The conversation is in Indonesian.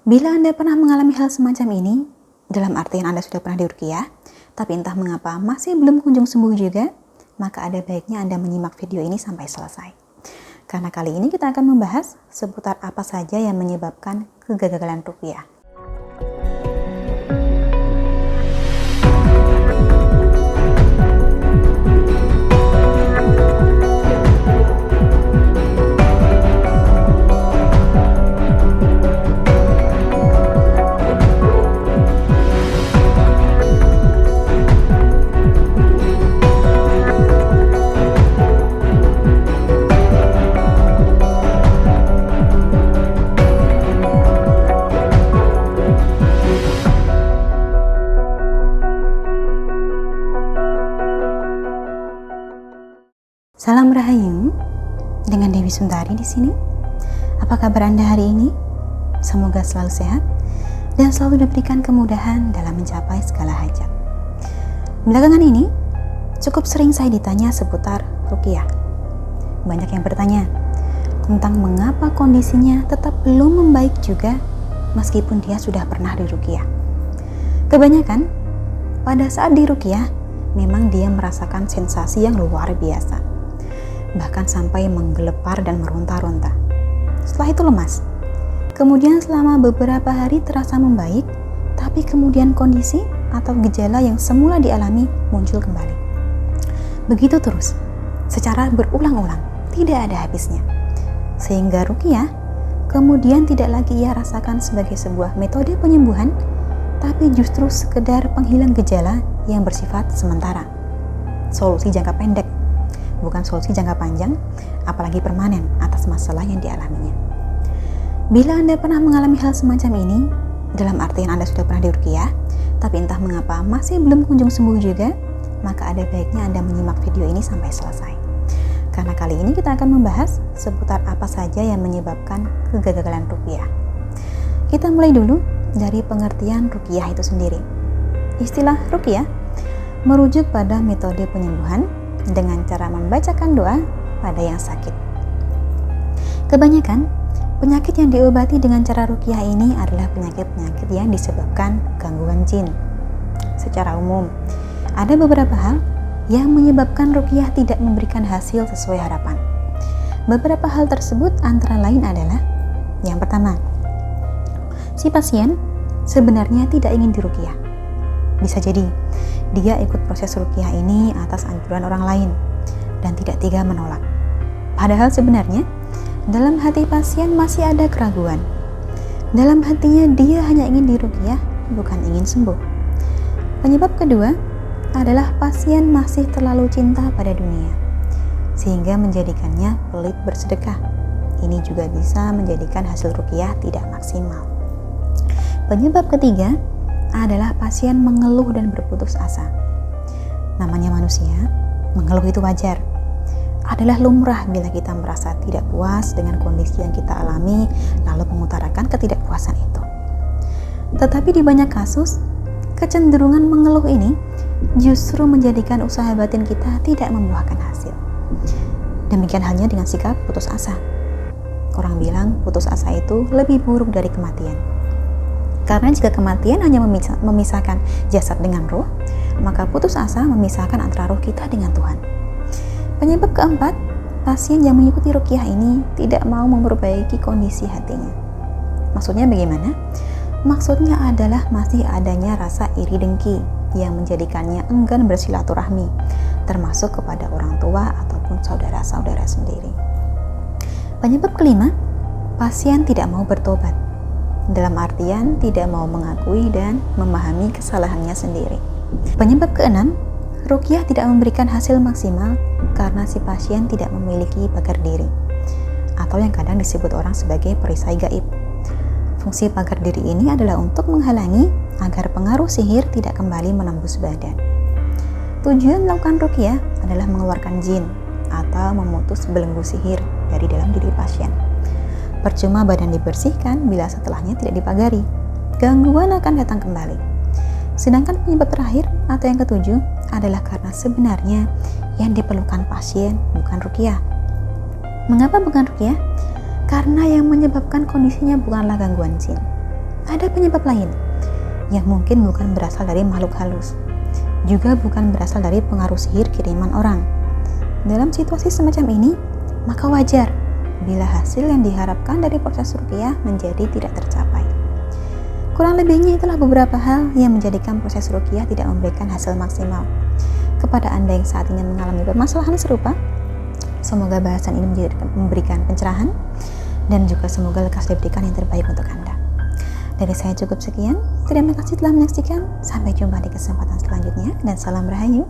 Bila Anda pernah mengalami hal semacam ini, dalam artian Anda sudah pernah diruqyah, tapi entah mengapa masih belum kunjung sembuh juga, maka ada baiknya Anda menyimak video ini sampai selesai. Karena kali ini kita akan membahas seputar apa saja yang menyebabkan kegagalan ruqyah. Salam Rahayu, dengan Dewi Suntari di sini. Apa kabar Anda hari ini? Semoga selalu sehat dan selalu diberikan kemudahan dalam mencapai segala hajat. Belakangan ini, cukup sering saya ditanya seputar ruqyah. Banyak yang bertanya tentang mengapa kondisinya tetap belum membaik juga meskipun dia sudah pernah diruqyah. Kebanyakan, pada saat diruqyah, memang dia merasakan sensasi yang luar biasa. Bahkan sampai menggelepar dan meronta-ronta. Setelah itu lemas. Kemudian selama beberapa hari terasa membaik, tapi kemudian kondisi atau gejala yang semula dialami muncul kembali. Begitu terus, secara berulang-ulang, tidak ada habisnya. Sehingga ruqyah kemudian tidak lagi ia rasakan sebagai sebuah metode penyembuhan, tapi justru sekedar penghilang gejala yang bersifat sementara. Solusi jangka pendek, bukan solusi jangka panjang, apalagi permanen atas masalah yang dialaminya. Bila Anda pernah mengalami hal semacam ini, dalam artian Anda sudah pernah diruqyah, tapi entah mengapa masih belum kunjung sembuh juga, maka ada baiknya Anda menyimak video ini sampai selesai. Karena kali ini kita akan membahas seputar apa saja yang menyebabkan kegagalan ruqyah. Kita mulai dulu dari pengertian ruqyah itu sendiri. Istilah ruqyah merujuk pada metode penyembuhan dengan cara membacakan doa pada yang sakit. Kebanyakan penyakit yang diobati dengan cara ruqyah ini adalah penyakit-penyakit yang disebabkan gangguan jin. Secara umum, ada beberapa hal yang menyebabkan ruqyah tidak memberikan hasil sesuai harapan. Beberapa hal tersebut antara lain adalah: yang pertama, si pasien sebenarnya tidak ingin diruqyah. Bisa jadi dia ikut proses ruqyah ini atas anjuran orang lain dan tidak tega menolak. Padahal sebenarnya dalam hati pasien masih ada keraguan. Dalam hatinya dia hanya ingin diruqyah, bukan ingin sembuh. Penyebab kedua adalah pasien masih terlalu cinta pada dunia, sehingga menjadikannya pelit bersedekah. Ini juga bisa menjadikan hasil ruqyah tidak maksimal. Penyebab ketiga adalah pasien mengeluh dan berputus asa. Namanya manusia, mengeluh itu wajar. Adalah lumrah bila kita merasa tidak puas dengan kondisi yang kita alami, lalu mengutarakan ketidakpuasan itu. Tetapi di banyak kasus, kecenderungan mengeluh ini justru menjadikan usaha batin kita tidak membuahkan hasil. Demikian halnya dengan sikap putus asa. Orang bilang putus asa itu lebih buruk dari kematian. Karena jika kematian hanya memisahkan jasad dengan roh, maka putus asa memisahkan antara roh kita dengan Tuhan. Penyebab keempat, pasien yang mengikuti ruqyah ini tidak mau memperbaiki kondisi hatinya. Maksudnya bagaimana? Maksudnya adalah masih adanya rasa iri dengki yang menjadikannya enggan bersilaturahmi, termasuk kepada orang tua ataupun saudara-saudara sendiri. Penyebab kelima, pasien tidak mau bertobat. Dalam artian tidak mau mengakui dan memahami kesalahannya sendiri. Penyebab keenam, ruqyah tidak memberikan hasil maksimal karena si pasien tidak memiliki pagar diri, atau yang kadang disebut orang sebagai perisai gaib. Fungsi pagar diri ini adalah untuk menghalangi agar pengaruh sihir tidak kembali menembus badan. Tujuan melakukan ruqyah adalah mengeluarkan jin atau memutus belenggu sihir dari dalam diri pasien. Percuma badan dibersihkan bila setelahnya tidak dipagari. Gangguan akan datang kembali. Sedangkan penyebab terakhir atau yang ketujuh adalah karena sebenarnya yang diperlukan pasien bukan ruqyah. Mengapa bukan ruqyah? Karena yang menyebabkan kondisinya bukanlah gangguan jin, ada penyebab lain yang mungkin bukan berasal dari makhluk halus, juga bukan berasal dari pengaruh sihir kiriman orang. Dalam situasi semacam ini, maka wajar bila hasil yang diharapkan dari proses ruqyah menjadi tidak tercapai. Kurang lebihnya itulah beberapa hal yang menjadikan proses ruqyah tidak memberikan hasil maksimal. Kepada Anda yang saat ini mengalami permasalahan serupa, semoga bahasan ini memberikan pencerahan dan juga semoga lekas diberikan yang terbaik untuk Anda. Dari saya cukup sekian. Terima kasih telah menyaksikan. Sampai jumpa di kesempatan selanjutnya dan salam rahayu.